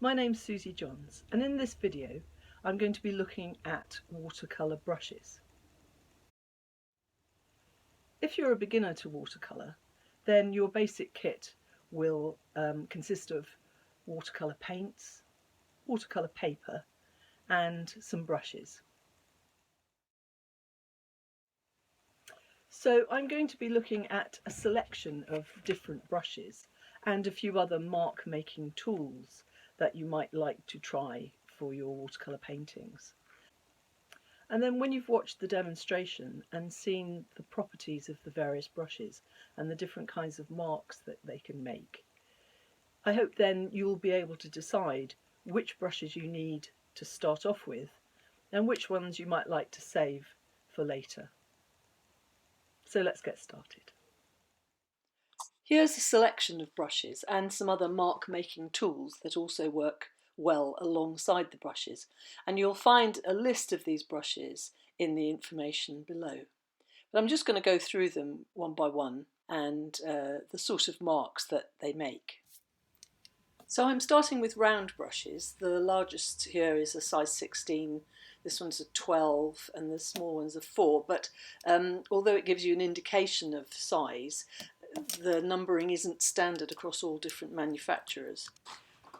My name's Susie Johns, and in this video I'm going to be looking at watercolour brushes. If you're a beginner to watercolour, then your basic kit will consist of watercolour paints, watercolour paper and some brushes. So I'm going to be looking at a selection of different brushes and a few other mark making tools that you might like to try for your watercolour paintings. And then when you've watched the demonstration and seen the properties of the various brushes and the different kinds of marks that they can make, I hope then you'll be able to decide which brushes you need to start off with and which ones you might like to save for later. So let's get started. Here's a selection of brushes and some other mark making tools that also work well alongside the brushes, and you'll find a list of these brushes in the information below. But I'm just going to go through them one by one and the sort of marks that they make. So I'm starting with round brushes. The largest here is a size 16, this one's a 12 and the small one's a 4, but although it gives you an indication of size, the numbering isn't standard across all different manufacturers.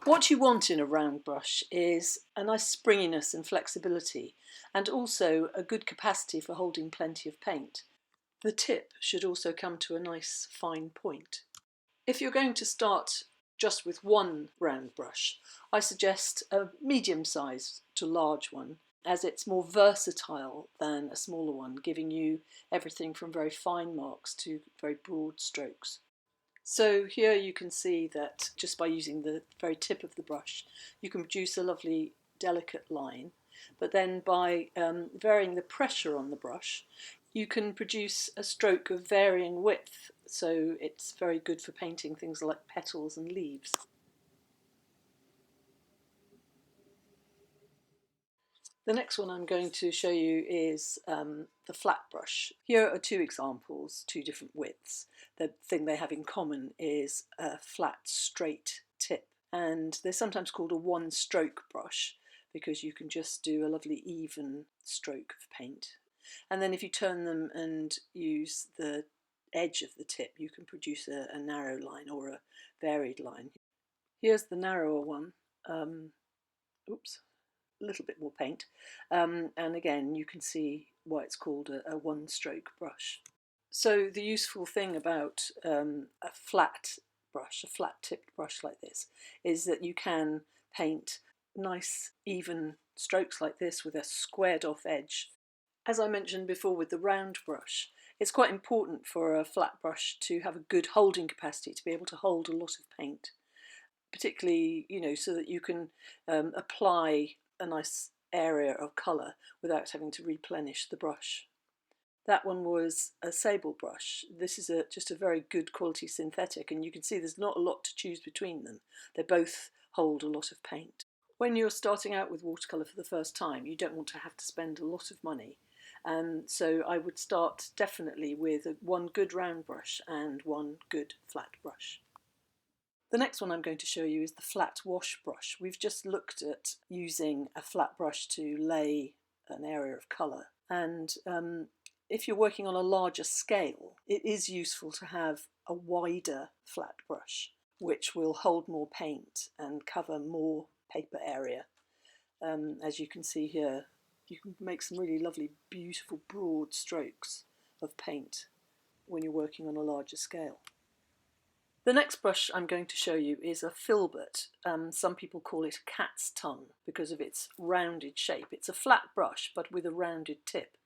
What you want in a round brush is a nice springiness and flexibility, and also a good capacity for holding plenty of paint. The tip should also come to a nice fine point. If you're going to start just with one round brush, I suggest a medium size to large one, as it's more versatile than a smaller one, giving you everything from very fine marks to very broad strokes. So here you can see that just by using the very tip of the brush you can produce a lovely delicate line, but then by varying the pressure on the brush you can produce a stroke of varying width, so it's very good for painting things like petals and leaves. The next one I'm going to show you is the flat brush. Here are two examples, two different widths. The thing they have in common is a flat, straight tip, and they're sometimes called a one-stroke brush because you can just do a lovely even stroke of paint. And then if you turn them and use the edge of the tip, you can produce a narrow line or a varied line. Here's the narrower one. Oops. A little bit more paint, and again you can see why it's called a one-stroke brush. So the useful thing about a flat brush, a flat-tipped brush like this, is that you can paint nice even strokes like this with a squared off edge. As I mentioned before with the round brush, it's quite important for a flat brush to have a good holding capacity, to be able to hold a lot of paint, particularly so that you can apply a nice area of colour without having to replenish the brush. That one was a sable brush. This is just a very good quality synthetic, and you can see there's not a lot to choose between them. They both hold a lot of paint. When you're starting out with watercolour for the first time, you don't want to have to spend a lot of money, so I would start definitely with one good round brush and one good flat brush. The next one I'm going to show you is the flat wash brush. We've just looked at using a flat brush to lay an area of colour, and if you're working on a larger scale, it is useful to have a wider flat brush which will hold more paint and cover more paper area. As you can see here, you can make some really lovely, beautiful, broad strokes of paint when you're working on a larger scale. The next brush I'm going to show you is a Filbert. Some people call it cat's tongue because of its rounded shape. It's a flat brush but with a rounded tip.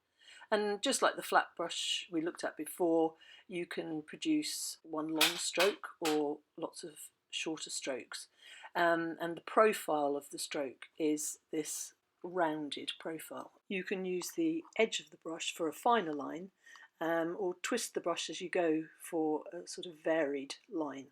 And just like the flat brush we looked at before, you can produce one long stroke or lots of shorter strokes. And the profile of the stroke is this rounded profile. You can use the edge of the brush for a finer line, or twist the brush as you go for a sort of varied line.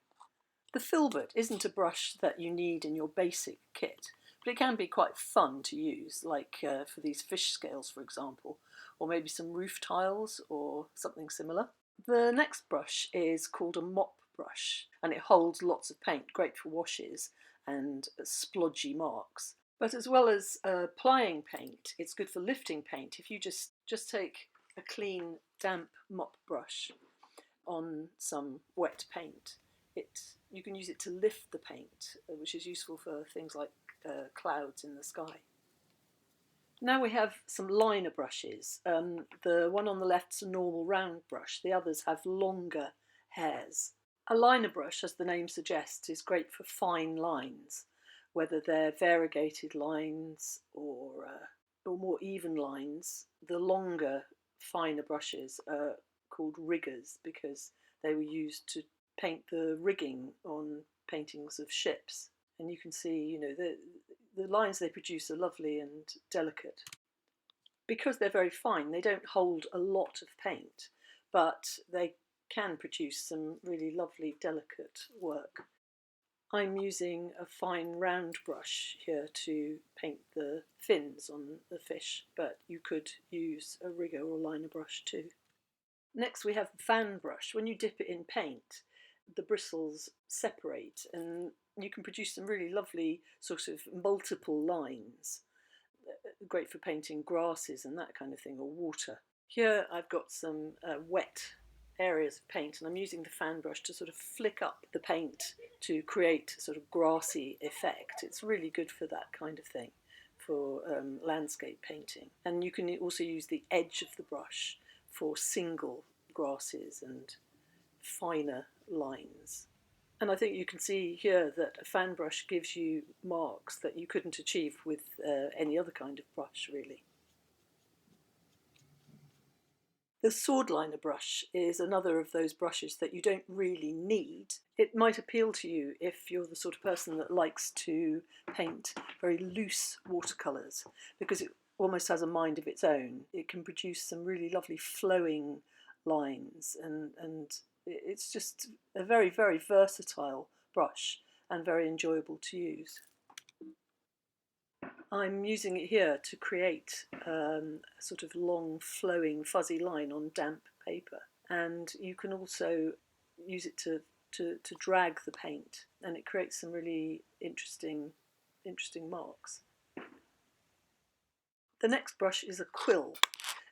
The Filbert isn't a brush that you need in your basic kit, but it can be quite fun to use, like for these fish scales for example, or maybe some roof tiles or something similar. The next brush is called a mop brush, and it holds lots of paint, great for washes, and splodgy marks. But as well as applying paint, it's good for lifting paint. If you just take a clean, damp mop brush on some wet paint, you can use it to lift the paint, which is useful for things like clouds in the sky. Now we have some liner brushes. The one on the left's a normal round brush, the others have longer hairs. A liner brush, as the name suggests, is great for fine lines, whether they're variegated lines or more even lines. The longer, finer brushes are called riggers because they were used to paint the rigging on paintings of ships. And you can see, the lines they produce are lovely and delicate. Because they're very fine, they don't hold a lot of paint, but they can produce some really lovely, delicate work. I'm using a fine round brush here to paint the fins on the fish, but you could use a rigger or liner brush too. Next we have the fan brush. When you dip it in paint, the bristles separate and you can produce some really lovely sort of multiple lines. Great for painting grasses and that kind of thing, or water. Here I've got some wet areas of paint and I'm using the fan brush to sort of flick up the paint to create a sort of grassy effect. It's really good for that kind of thing, for landscape painting. And you can also use the edge of the brush for single grasses and finer lines. And I think you can see here that a fan brush gives you marks that you couldn't achieve with any other kind of brush, really. The sword liner brush is another of those brushes that you don't really need. It might appeal to you if you're the sort of person that likes to paint very loose watercolours, because it almost has a mind of its own. It can produce some really lovely flowing lines, and it's just a very, very versatile brush and very enjoyable to use. I'm using it here to create a sort of long flowing fuzzy line on damp paper, and you can also use it to drag the paint, and it creates some really interesting marks. The next brush is a quill.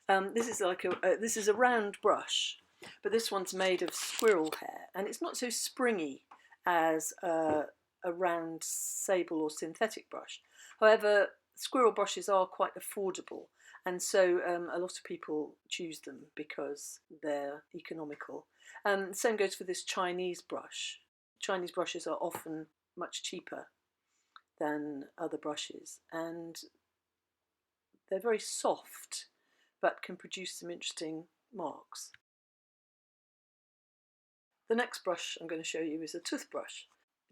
This is a round brush, but this one's made of squirrel hair, and it's not so springy as a round sable or synthetic brush. However, squirrel brushes are quite affordable, and so a lot of people choose them because they're economical. Same goes for this Chinese brush. Chinese brushes are often much cheaper than other brushes, and they're very soft but can produce some interesting marks. The next brush I'm going to show you is a toothbrush.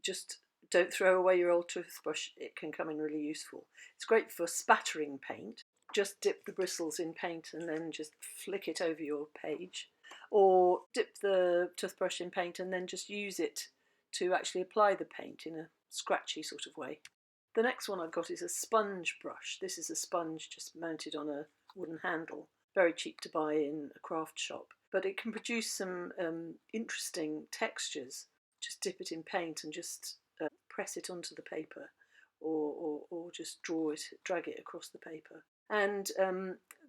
Just don't throw away your old toothbrush, it can come in really useful. It's great for spattering paint. Just dip the bristles in paint and then just flick it over your page. Or dip the toothbrush in paint and then just use it to actually apply the paint in a scratchy sort of way. The next one I've got is a sponge brush. This is a sponge just mounted on a wooden handle. Very cheap to buy in a craft shop. But it can produce some interesting textures. Just dip it in paint and just press it onto the paper, or just drag it across the paper. And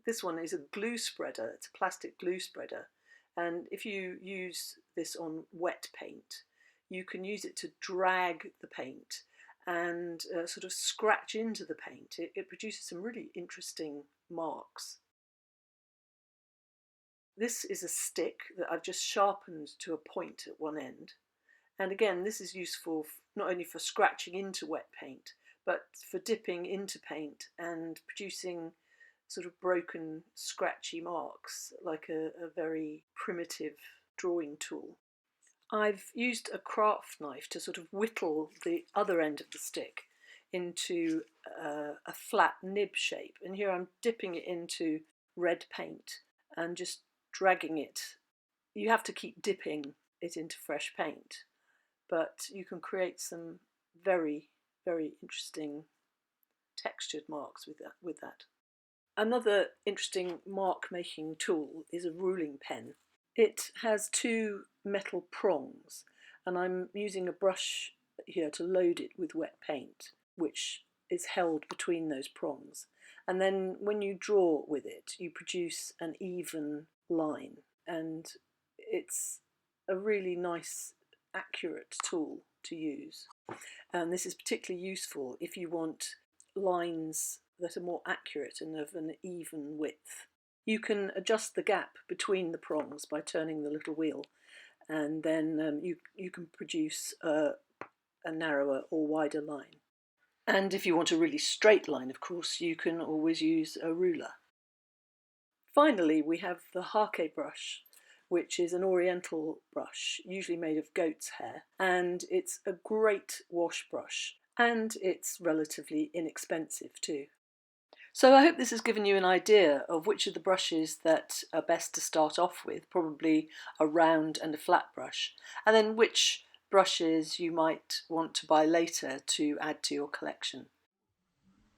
this one is a glue spreader. It's a plastic glue spreader. And if you use this on wet paint, you can use it to drag the paint and sort of scratch into the paint. It produces some really interesting marks. This is a stick that I've just sharpened to a point at one end. And again, this is useful not only for scratching into wet paint, but for dipping into paint and producing sort of broken, scratchy marks, like a very primitive drawing tool. I've used a craft knife to sort of whittle the other end of the stick into a flat nib shape. And here I'm dipping it into red paint and just dragging it. You have to keep dipping it into fresh paint, but you can create some very, very interesting textured marks with that. Another interesting mark making tool is a ruling pen. It has two metal prongs, and I'm using a brush here to load it with wet paint, which is held between those prongs. And then when you draw with it, you produce an even line, and it's a really nice, accurate tool to use. And this is particularly useful if you want lines that are more accurate and of an even width. You can adjust the gap between the prongs by turning the little wheel, and then you can produce a narrower or wider line. And if you want a really straight line, of course, you can always use a ruler. Finally, we have the Hake brush, which is an oriental brush, usually made of goat's hair, and it's a great wash brush, and it's relatively inexpensive too. So I hope this has given you an idea of which of the brushes that are best to start off with, probably a round and a flat brush, and then which brushes you might want to buy later to add to your collection.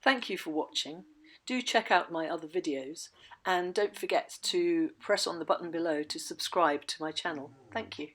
Thank you for watching. Do check out my other videos, and don't forget to press on the button below to subscribe to my channel. Thank you.